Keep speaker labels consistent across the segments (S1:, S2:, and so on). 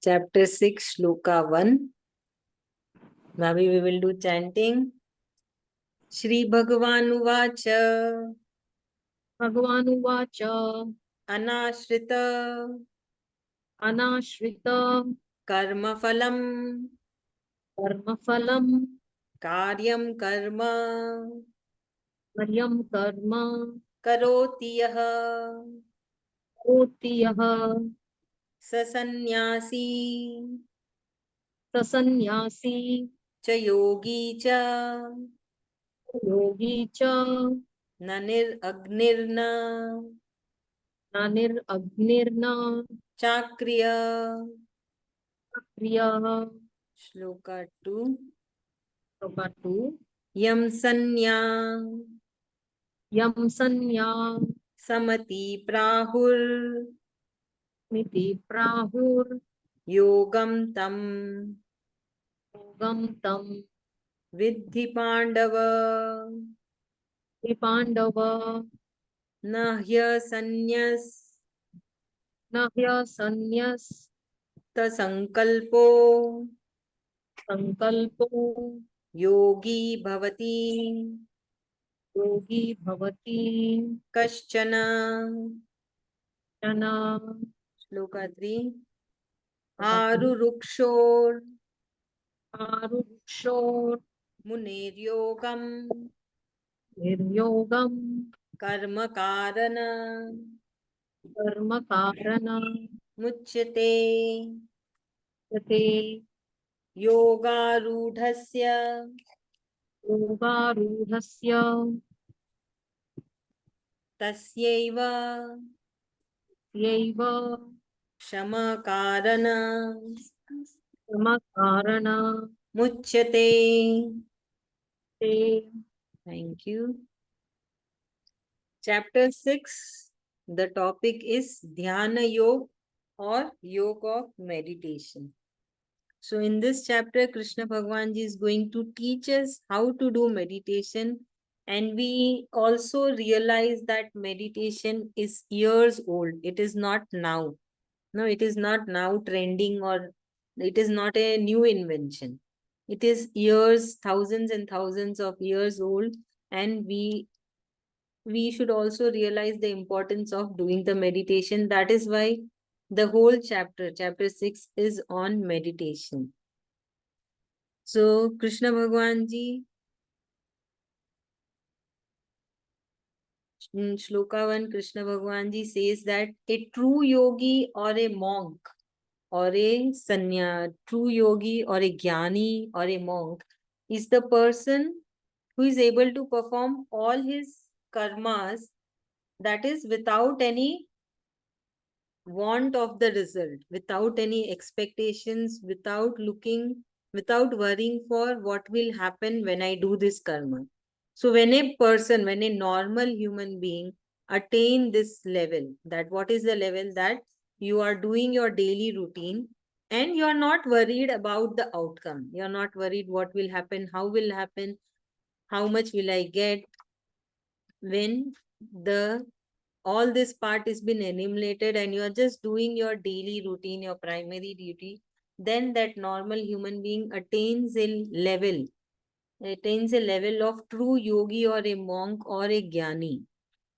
S1: Chapter 6, Sloka-1. Now we will do chanting. Shri Bhagavan Uvacha
S2: Bhagavanuvacha
S1: Anashrita
S2: Anashrita
S1: Karma Phalam
S2: Karma Phalam
S1: Karyam Karma
S2: Karyam Karma
S1: Karoti Yaha
S2: Koti Yaha
S1: Sasanyasi
S2: Sasanyasi
S1: Cha Yogi Cha
S2: Yogi Cha
S1: Nanir Agnirna
S2: Nanir Agnirna
S1: Chakriya.
S2: Kriya
S1: Shloka 2.
S2: Prabhatu
S1: Yam Sanya
S2: Yam Sanya
S1: Samati Prahur
S2: Miti Prahur
S1: Yogam Tam
S2: Yogam Tam
S1: Vidhi Pandava
S2: Pandava
S1: Nahya Sanyas
S2: Nahya Sanyas
S1: Tasankalpo
S2: Sankalpo
S1: Yogi Bhavati
S2: Yogi Bhavati
S1: Kaschana.
S2: Jana
S1: Shloka 3.
S2: Prabhatu
S1: Arurukshor
S2: Arukshor
S1: Muner Yogam
S2: Niryogam
S1: Karma Karana
S2: Karma Karana
S1: Muchyate
S2: Yate
S1: Yogarudhasya
S2: Yogarudhasya
S1: Tasyaiva
S2: Yaiva
S1: Kshama Karana
S2: Karma Karana
S1: Muchyate.
S2: Te
S1: Thank you. Chapter 6. The topic is Dhyana Yoga or Yoga of Meditation. So in this chapter, Krishna Bhagwan Ji is going to teach us how to do meditation. And we also realize that meditation is years old. It is not now. No, it is not now trending, or it is not a new invention. It is years, thousands and thousands of years old. And we should also realize the importance of doing the meditation. That is why the whole chapter 6, is on meditation. So, Krishna Bhagwan Ji, in Shloka 1, Krishna Bhagwan Ji says that a true yogi or a monk or a sanya, true yogi or a jnani or a monk is the person who is able to perform all his karmas, that is without any want of the result, without any expectations, without worrying for what will happen when I do this karma. So when a normal human being attain this level, that what is the level that you are doing your daily routine and you are not worried about the outcome. You are not worried what will happen, how much will I get. When the all this part has been eliminated and you are just doing your daily routine, your primary duty, then that normal human being attains a level of true yogi or a monk or a jnani.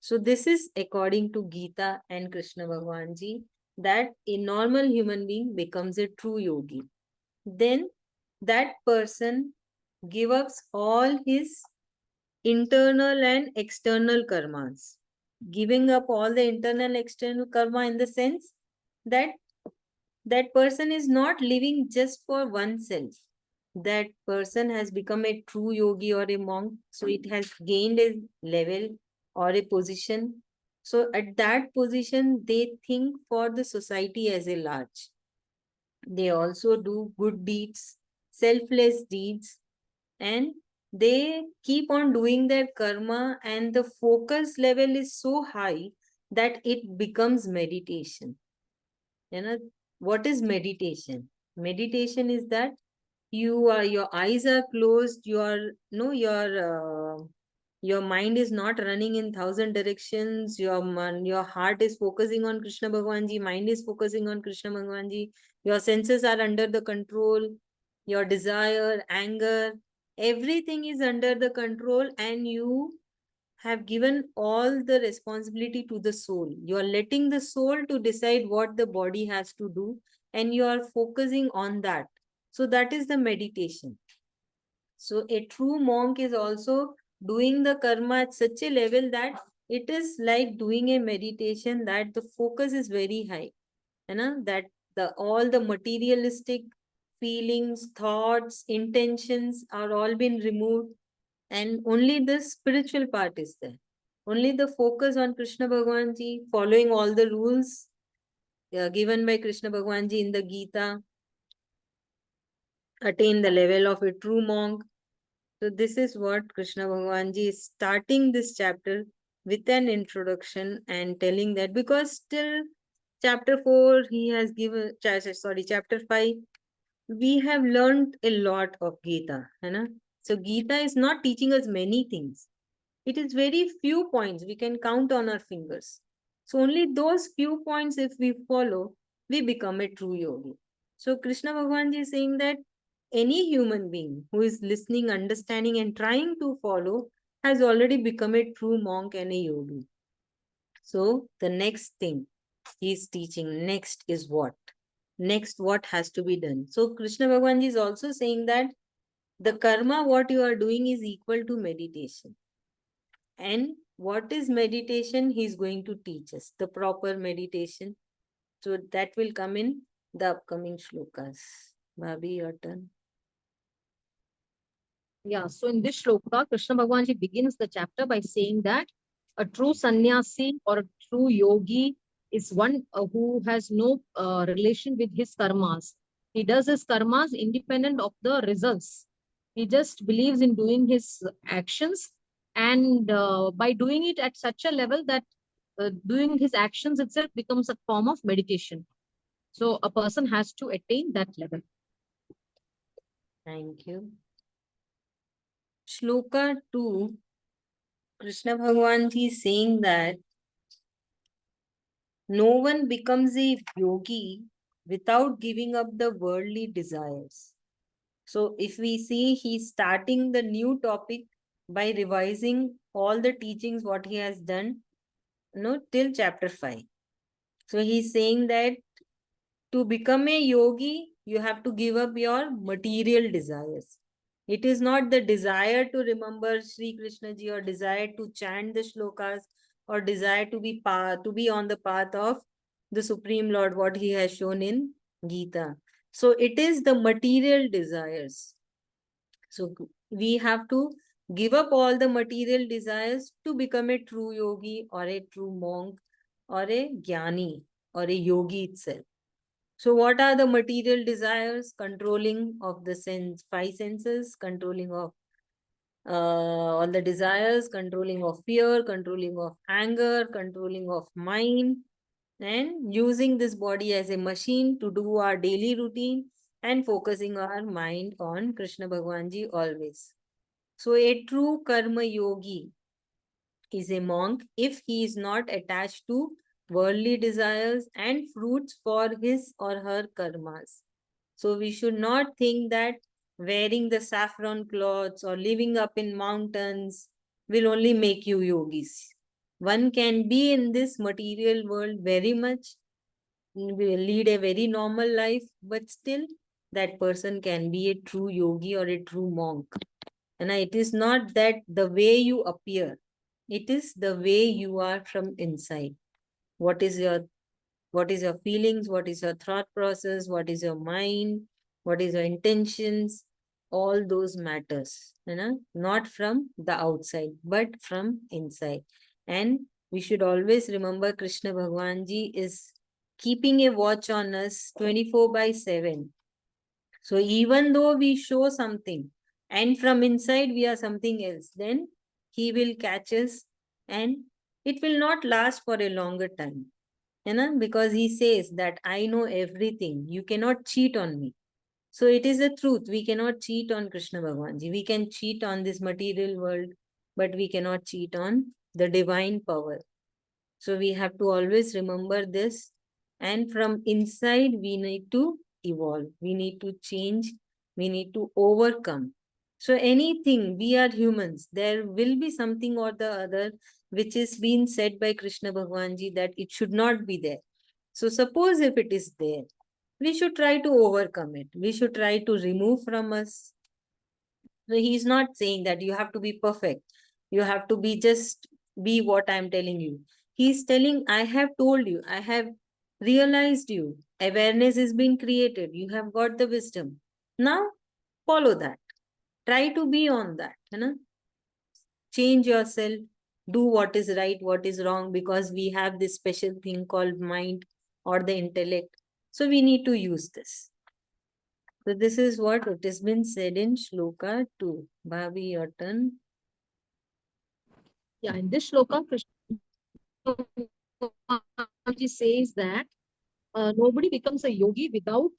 S1: So this is according to Gita and Krishna Bhagwan Ji, that a normal human being becomes a true yogi. Then that person gives up all his internal and external karmas. Giving up all the internal external karma in the sense that that person is not living just for oneself. That person has become a true yogi or a monk, so it has gained a level or a position. So at that position, they think for the society as a large. They also do good deeds, selfless deeds, and they keep on doing their karma, and the focus level is so high that it becomes meditation. You know, what is meditation? Meditation is that your eyes are closed, your Your mind is not running in 1,000 directions. Your heart is focusing on Krishna Bhagwan Ji. Mind is focusing on Krishna Bhagwan Ji. Your senses are under the control. Your desire, anger, everything is under the control, and you have given all the responsibility to the soul. You are letting the soul to decide what the body has to do, and you are focusing on that. So that is the meditation. So a true monk is also doing the karma at such a level that it is like doing a meditation, that the focus is very high. That the all the materialistic feelings, thoughts, intentions are all been removed, and only the spiritual part is there. Only the focus on Krishna Bhagwan Ji, following all the rules given by Krishna Bhagwan Ji in the Gita, attain the level of a true monk. So this is what Krishna Bhagwan Ji is starting this chapter with an introduction and telling that, because till chapter 4 he has given, sorry, chapter 5, we have learned a lot of Gita. So Gita is not teaching us many things. It is very few points we can count on our fingers. So only those few points, if we follow, we become a true yogi. So Krishna Bhagwan Ji is saying that any human being who is listening, understanding, and trying to follow has already become a true monk and a yogi. So the next thing he is teaching next is what? Next, what has to be done? So Krishna Bhagwan Ji is also saying that the karma what you are doing is equal to meditation. And what is meditation? He's going to teach us the proper meditation. So that will come in the upcoming shlokas. Bhabhi, your turn.
S2: Yeah, so in this shloka, Krishna Bhagwan Ji begins the chapter by saying that a true sannyasi or a true yogi is one who has no relation with his karmas. He does his karmas independent of the results. He just believes in doing his actions, and by doing it at such a level that doing his actions itself becomes a form of meditation. So a person has to attain that level.
S1: Thank you. Shloka 2, Krishna Bhagwan Ji is saying that no one becomes a yogi without giving up the worldly desires. So if we see, he's starting the new topic by revising all the teachings what he has done, till chapter 5. So he's saying that to become a yogi, you have to give up your material desires. It is not the desire to remember Sri Krishna ji, or desire to chant the shlokas, or desire to be on the path of the Supreme Lord, what he has shown in Gita. So it is the material desires. So we have to give up all the material desires to become a true yogi, or a true monk, or a jnani, or a yogi itself. So what are the material desires? Controlling of the five senses, controlling of all the desires, controlling of fear, controlling of anger, controlling of mind, and using this body as a machine to do our daily routine, and focusing our mind on Krishna Bhagwan Ji always. So a true karma yogi is a monk if he is not attached to worldly desires and fruits for his or her karmas. So we should not think that wearing the saffron clothes or living up in mountains will only make you yogis. One can be in this material world very much, will lead a very normal life, but still that person can be a true yogi or a true monk. And it is not that the way you appear, it is the way you are from inside. What is your feelings, what is your thought process, what is your mind, what is your intentions, all those matters, not from the outside, but from inside. And we should always remember Krishna Bhagwan Ji is keeping a watch on us 24/7. So even though we show something and from inside we are something else, then he will catch us, and it will not last for a longer time. Because he says that I know everything. You cannot cheat on me. So it is the truth. We cannot cheat on Krishna Bhagwan Ji. We can cheat on this material world. but we cannot cheat on the divine power. So we have to always remember this. And from inside, we need to evolve. We need to change. We need to overcome. So anything, we are humans. There will be something or the other which is being said by Krishna Bhagwan Ji that it should not be there. So suppose if it is there, we should try to overcome it. We should try to remove from us. So he's not saying that you have to be perfect. You have to be just be what I'm telling you. He's telling, I have told you, I have realized you. Awareness is being created. You have got the wisdom. Now follow that. Try to be on that. You know? Change yourself. Do what is right, what is wrong, because we have this special thing called mind or the intellect. So we need to use this. So this is what it has been said in Shloka 2. Bhavi, your turn.
S2: Yeah, in this shloka, Krishna says that nobody becomes a yogi without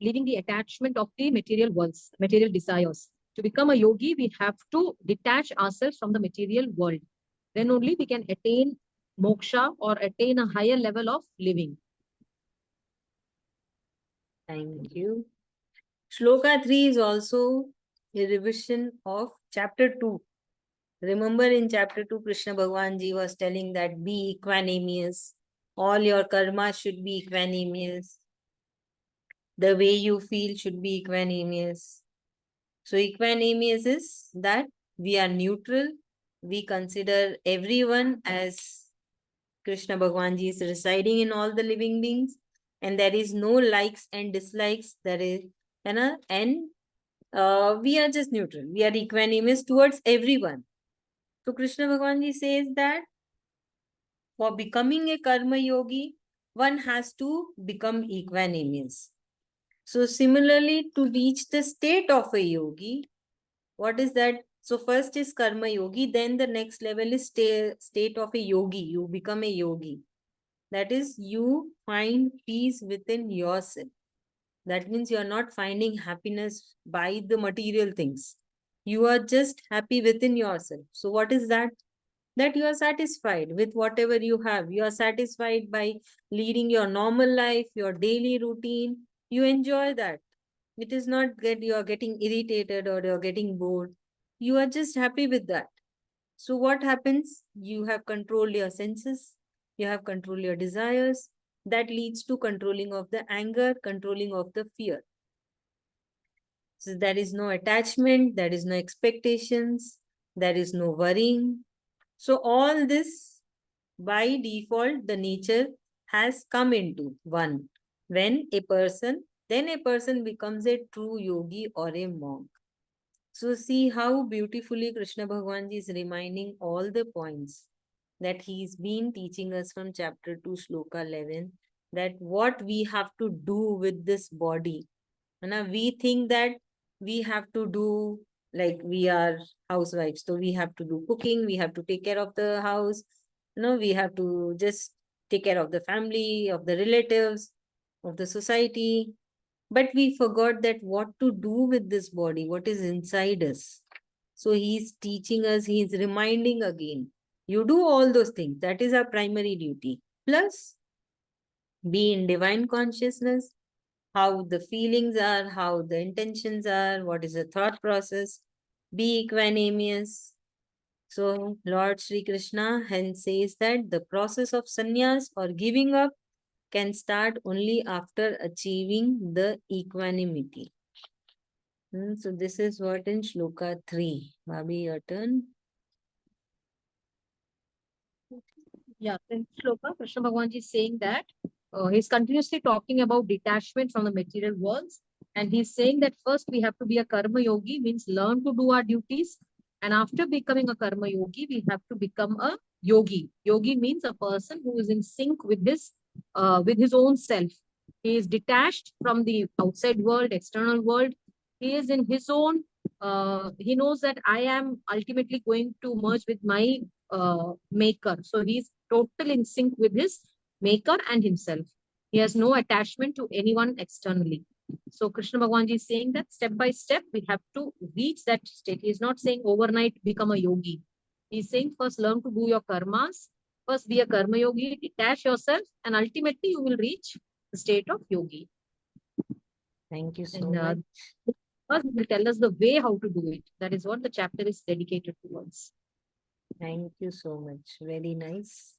S2: leaving the attachment of the material worlds, material desires. To become a yogi, we have to detach ourselves from the material world. Then only we can attain moksha or attain a higher level of living.
S1: Thank you. Shloka 3 is also a revision of chapter 2. Remember in chapter 2, Krishna Bhagwan Ji was telling that be equanimous. All your karma should be equanimous. The way you feel should be equanimous. So equanimous is that we are neutral. We consider everyone as Krishna Bhagwan Ji is residing in all the living beings, and there is no likes and dislikes. There is, and we are just neutral. We are equanimous towards everyone. So Krishna Bhagwan Ji says that for becoming a karma yogi, one has to become equanimous. So similarly, to reach the state of a yogi, what is that? So first is karma yogi, then the next level is state of a yogi. You become a yogi. That is, you find peace within yourself. That means you are not finding happiness by the material things. You are just happy within yourself. So what is that? That you are satisfied with whatever you have. You are satisfied by leading your normal life, your daily routine. You enjoy that. It is not that you are getting irritated or you're getting bored. You are just happy with that. So what happens? You have controlled your senses. You have controlled your desires. That leads to controlling of the anger, controlling of the fear. So there is no attachment, there is no expectations, there is no worrying. So all this, by default, the nature has come into one. When a person, then a person becomes a true yogi or a monk. So see how beautifully Krishna Bhagwan Ji is reminding all the points that he's been teaching us from chapter 2, Sloka 11, that what we have to do with this body. And we think that we have to do, like we are housewives, so we have to do cooking, we have to take care of the house, we have to just take care of the family, of the relatives, of the society. But we forgot that what to do with this body, what is inside us. So he's teaching us, he's reminding again, you do all those things. That is our primary duty. Plus, be in divine consciousness, how the feelings are, how the intentions are, what is the thought process. Be equanimous. So Lord Sri Krishna hence says that the process of sannyas or giving up can start only after achieving the equanimity. So this is what in Shloka 3. Bhabi, your turn.
S2: Yeah, in shloka, Krishna Bhagwan is saying that he's continuously talking about detachment from the material worlds. And he's saying that first we have to be a karma yogi, means learn to do our duties. And after becoming a karma yogi, we have to become a yogi. Yogi means a person who is in sync with his own self. He is detached from the outside world, external world. He is in his own, he knows that I am ultimately going to merge with my maker. So he's totally in sync with his maker and himself. He has no attachment to anyone externally. So Krishna Bhagwan is saying that step by step we have to reach that state. He is not saying overnight become a yogi. He's saying first learn to do your karmas, first be a karma yogi, detach yourself, and ultimately you will reach the state of yogi.
S1: Thank you so
S2: And
S1: much.
S2: first will tell us the way how to do it. That is what the chapter is dedicated towards.
S1: Thank you so much. Very nice.